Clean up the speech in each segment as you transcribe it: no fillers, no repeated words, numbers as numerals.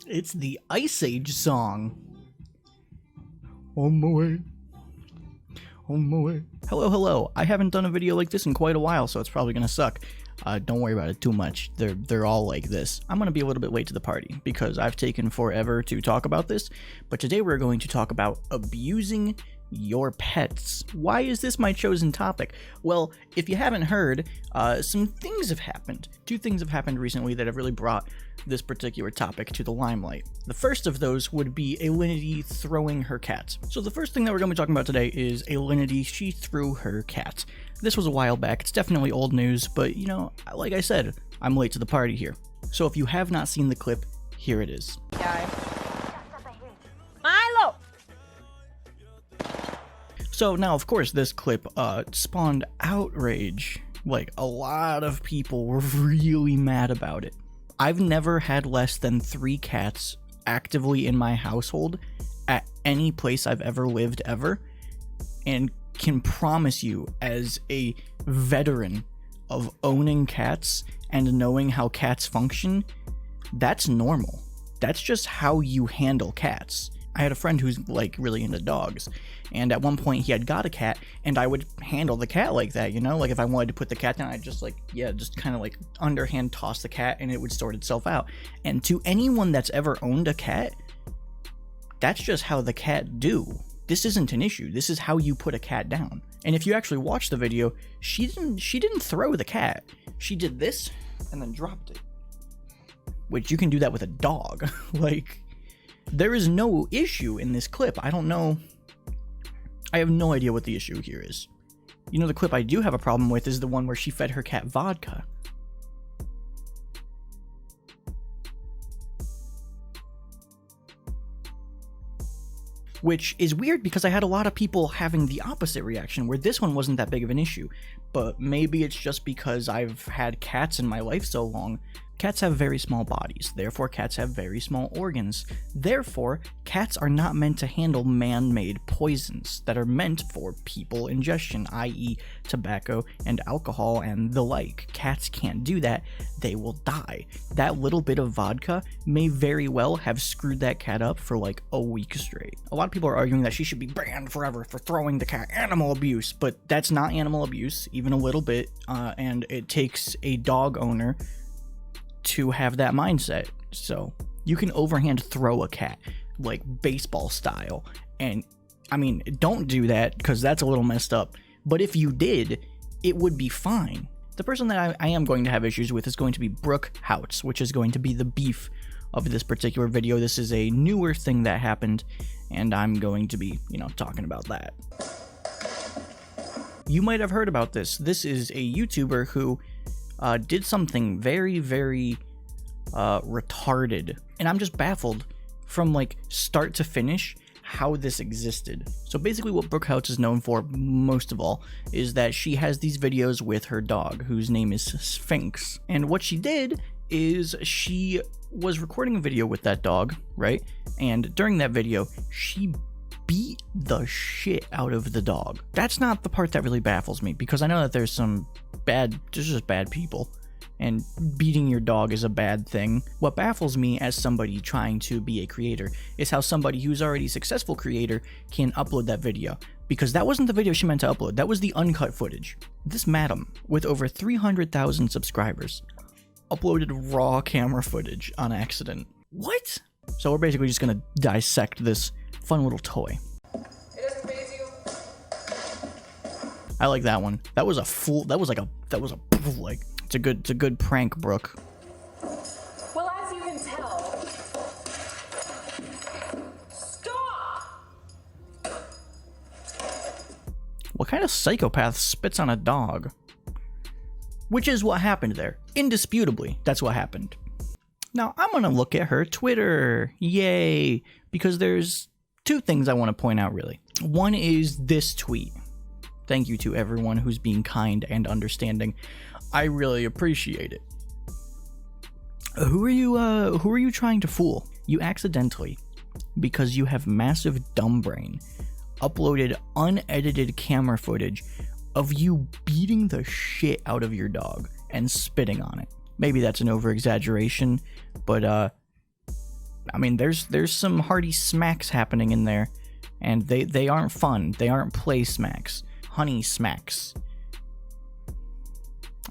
It's the Ice Age song. On my way. On my way. Hello, hello. I haven't done a video like this in quite a while, so it's probably gonna suck. Don't worry about it too much. They're all like this. I'm gonna be a little bit late to the party because I've taken forever to talk about this, but today we're going to talk about abusing your pets. Why is this my chosen topic? Well, if you haven't heard, some things have happened. Two things have happened recently that have really brought this particular topic to the limelight. The first of those would be Alinity throwing her cat. So the first thing that we're going to be talking about today is Alinity. She threw her cat. This was a while back. It's definitely old news, but you know, like I said, I'm late to the party here. So if you have not seen the clip, here it is. Milo! So now, of course, this clip spawned outrage. Like, a lot of people were really mad about it. I've never had less than 3 cats actively in my household at any place I've ever lived ever, and can promise you, as a veteran of owning cats and knowing how cats function, that's normal. That's just how you handle cats. I had a friend who's like really into dogs, and at one point he had got a cat, and I would handle the cat like that, you know? Like if I wanted to put the cat down, I'd just like, yeah, just kind of like underhand toss the cat and it would sort itself out. And to anyone that's ever owned a cat, that's just how the cat do. This isn't an issue. This is how you put a cat down. And if you actually watch the video, she didn't throw the cat. She did this and then dropped it. Which you can do that with a dog. Like, there is no issue in this clip. I don't know. I have no idea what the issue here is. You know, the clip I do have a problem with is the one where she fed her cat vodka. Which is weird because I had a lot of people having the opposite reaction, where this one wasn't that big of an issue. But maybe it's just because I've had cats in my life so long. Cats have very small bodies, therefore cats have very small organs. Therefore, cats are not meant to handle man-made poisons that are meant for people ingestion, i.e. tobacco and alcohol and the like. Cats can't do that, they will die. That little bit of vodka may very well have screwed that cat up for like a week straight. A lot of people are arguing that she should be banned forever for throwing the cat. Animal abuse, but that's not animal abuse, even a little bit, and it takes a dog owner to have that mindset. So you can overhand throw a cat like baseball style, and I mean, don't do that because that's a little messed up, but if you did, it would be fine. The person that I am going to have issues with is going to be Brooke Houts, which is going to be the beef of this particular video. This is a newer thing that happened, and I'm going to be, you know, talking about that. You might have heard about this. This is a YouTuber who did something very, very retarded, and I'm just baffled from like start to finish how this existed. So basically what Brooke Houts is known for most of all is that she has these videos with her dog, whose name is Sphinx, and what she did is she was recording a video with that dog, right? And during that video she beat the shit out of the dog. That's not the part that really baffles me, because I know that there's just bad people, and beating your dog is a bad thing. What baffles me as somebody trying to be a creator is how somebody who's already a successful creator can upload that video, because that wasn't the video she meant to upload. That was the uncut footage. This madam, with over 300,000 subscribers, uploaded raw camera footage on accident. What? So we're basically just gonna dissect this fun little toy. I like that one. That was a it's a good prank, Brooke. Well, as you can tell, stop! What kind of psychopath spits on a dog? Which is what happened there. Indisputably, that's what happened. Now, I'm gonna look at her Twitter. Yay! Because there's 2 things I want to point out, really. One is this tweet. Thank you to everyone who's being kind and understanding. I really appreciate it. Who are you trying to fool? You accidentally, because you have massive dumb brain, uploaded unedited camera footage of you beating the shit out of your dog and spitting on it. Maybe that's an over-exaggeration, but I mean, there's some hearty smacks happening in there, and they aren't fun. They aren't play smacks. Honey smacks.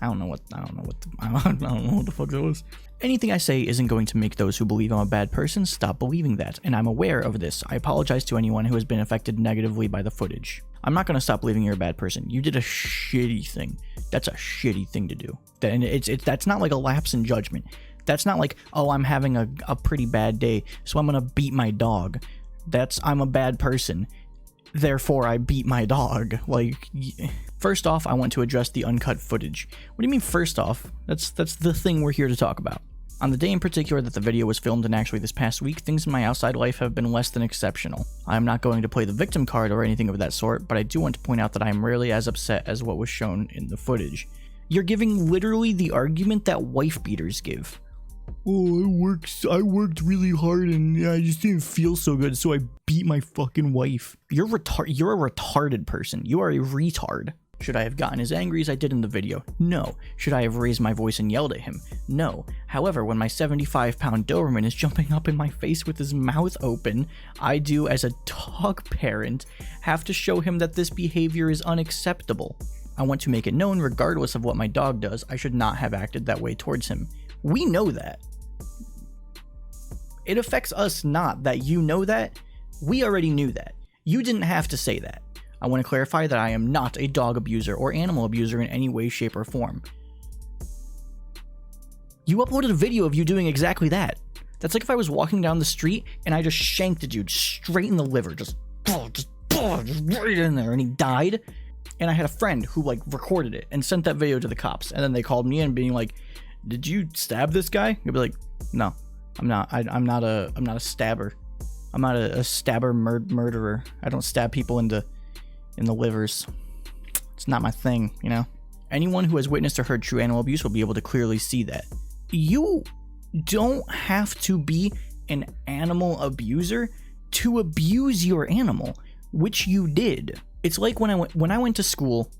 I don't know what the fuck that was. Anything I say isn't going to make those who believe I'm a bad person stop believing that, and I'm aware of this. I apologize to anyone who has been affected negatively by the footage. I'm not going to stop believing you're a bad person. You did a shitty thing. That's a shitty thing to do. And that's not like a lapse in judgment. That's not like, oh, I'm having a pretty bad day, so I'm going to beat my dog. I'm a bad person. Therefore, I beat my dog. Like, first off, I want to address the uncut footage. What do you mean first off? That's the thing we're here to talk about. On the day in particular that the video was filmed, and actually this past week, things in my outside life have been less than exceptional. I am not going to play the victim card or anything of that sort, but I do want to point out that I am rarely as upset as what was shown in the footage. You're giving literally the argument that wife beaters give. Oh, I worked really hard and I just didn't feel so good, so I beat my fucking wife. You're a retarded person. You are a retard. Should I have gotten as angry as I did in the video? No. Should I have raised my voice and yelled at him? No. However, when my 75-pound Doberman is jumping up in my face with his mouth open, I do, as a dog parent, have to show him that this behavior is unacceptable. I want to make it known, regardless of what my dog does, I should not have acted that way towards him. We know that. It affects us not that you know that. We already knew that. You didn't have to say that. I want to clarify that I am not a dog abuser or animal abuser in any way, shape, or form. You uploaded a video of you doing exactly that. That's like if I was walking down the street and I just shanked a dude straight in the liver, just right in there, and he died. And I had a friend who like recorded it and sent that video to the cops, and then they called me in being like, "Did you stab this guy?" I'd be like, "No, I'm not. I'm not a stabber. I'm not a stabber murderer. I don't stab people in the livers. It's not my thing, you know." Anyone who has witnessed or heard true animal abuse will be able to clearly see that. You don't have to be an animal abuser to abuse your animal, which you did. It's like when I went to school,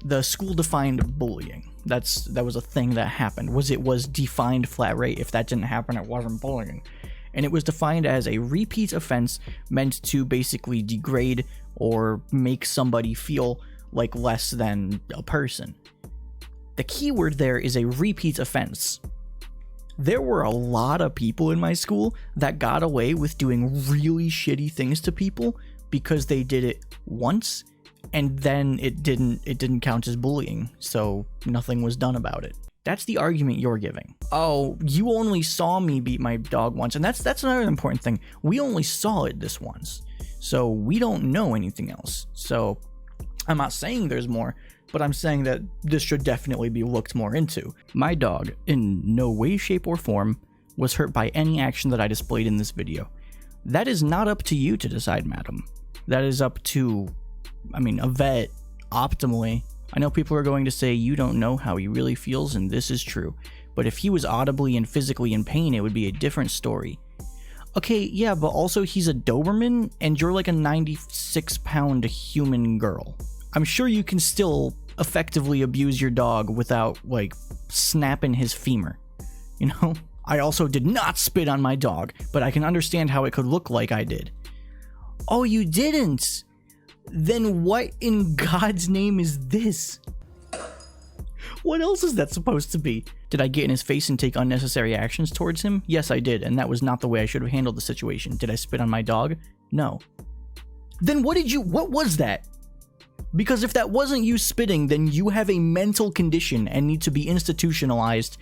the school defined bullying. That was a thing that happened. It was defined flat rate. If that didn't happen, it wasn't bullying. And it was defined as a repeat offense meant to basically degrade or make somebody feel like less than a person. The key word there is a repeat offense. There were a lot of people in my school that got away with doing really shitty things to people because they did it once and then it didn't count as bullying, so nothing was done about it. That's the argument you're giving. Oh, you only saw me beat my dog once, and that's another important thing. We only saw it this once, so we don't know anything else. So I'm not saying there's more, but I'm saying that this should definitely be looked more into. My dog, in no way, shape, or form, was hurt by any action that I displayed in this video. That is not up to you to decide, madam. That is up to, a vet, optimally. I know people are going to say you don't know how he really feels, and this is true. But if he was audibly and physically in pain, it would be a different story. Okay, yeah, but also he's a Doberman, and you're like a 96-pound human girl. I'm sure you can still effectively abuse your dog without, like, snapping his femur. You know? I also did not spit on my dog, but I can understand how it could look like I did. Oh, you didn't? Then what in God's name is this? What else is that supposed to be? Did I get in his face and take unnecessary actions towards him? Yes, I did, and that was not the way I should have handled the situation. Did I spit on my dog? No. Then what was that? Because if that wasn't you spitting, then you have a mental condition and need to be institutionalized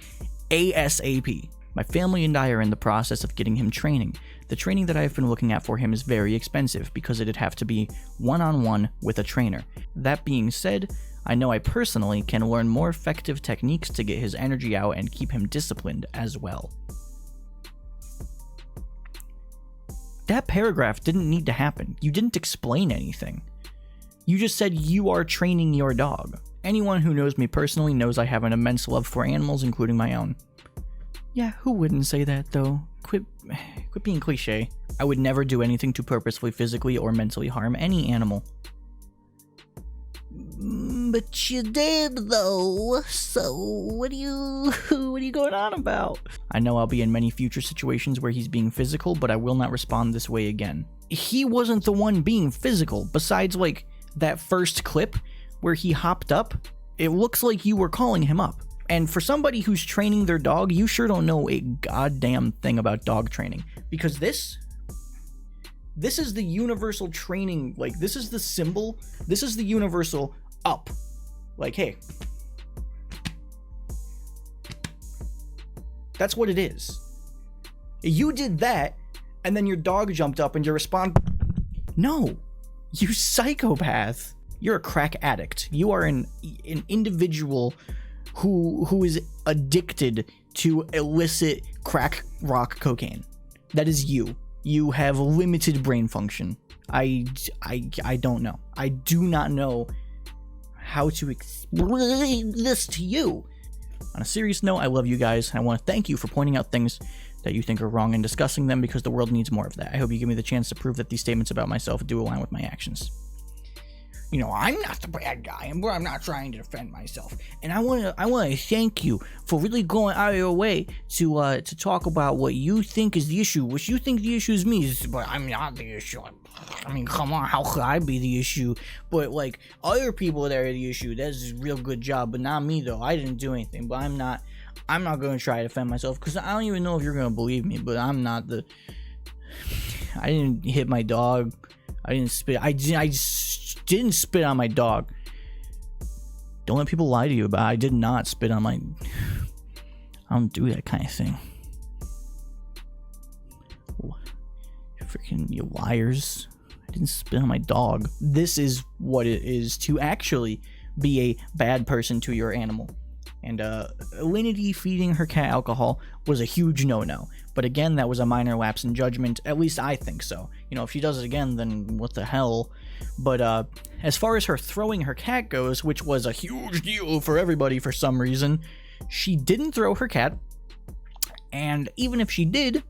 ASAP. My family and I are in the process of getting him training. The training that I've been looking at for him is very expensive because it'd have to be one-on-one with a trainer. That being said, I know I personally can learn more effective techniques to get his energy out and keep him disciplined as well. That paragraph didn't need to happen. You didn't explain anything. You just said you are training your dog. Anyone who knows me personally knows I have an immense love for animals, including my own. Yeah, who wouldn't say that, though? Quit being cliche. I would never do anything to purposefully, physically, or mentally harm any animal. But you did though, so what are you going on about? I know I'll be in many future situations where he's being physical, but I will not respond this way again. He wasn't the one being physical, besides like that first clip where he hopped up. It looks like you were calling him up. And for somebody who's training their dog, you sure don't know a goddamn thing about dog training, because this is the universal training, like this is the symbol, this is the universal up. Like, hey. That's what it is. You did that, and then your dog jumped up and your response. No, you psychopath. You're a crack addict. You are an individual who is addicted to illicit crack rock cocaine. That is you. You have limited brain function. I don't know. I do not know how to explain this to you. On a serious note, I love you guys. I want to thank you for pointing out things that you think are wrong and discussing them, because the world needs more of that. I hope you give me the chance to prove that these statements about myself do align with my actions. You know, I'm not the bad guy, and I'm not trying to defend myself. And I want to thank you for really going out of your way to talk about what you think is the issue. What you think the issue is me, but I'm not the issue. I mean, come on, how could I be the issue? But like other people that are the issue, that's a real good job. But not me though. I didn't do anything. But I'm not going to try to defend myself, because I don't even know if you're going to believe me. But I'm not the. I didn't hit my dog. I didn't spit. I didn't spit on my dog. Don't let people lie to you about it. I did not spit on my. I don't do that kind of thing. Freaking you liars. I didn't spit on my dog. This is what it is to actually be a bad person to your animal. And Alinity feeding her cat alcohol was a huge no-no. But again, that was a minor lapse in judgment. At least I think so. You know, if she does it again, then what the hell? But as far as her throwing her cat goes, which was a huge deal for everybody for some reason, she didn't throw her cat. And even if she did,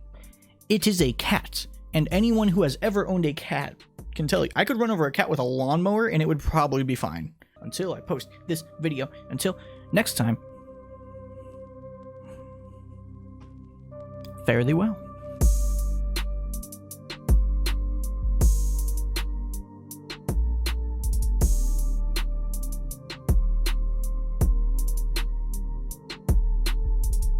it is a cat. And anyone who has ever owned a cat can tell you, I could run over a cat with a lawnmower and it would probably be fine. Until I post this video. Until next time. Fare thee well.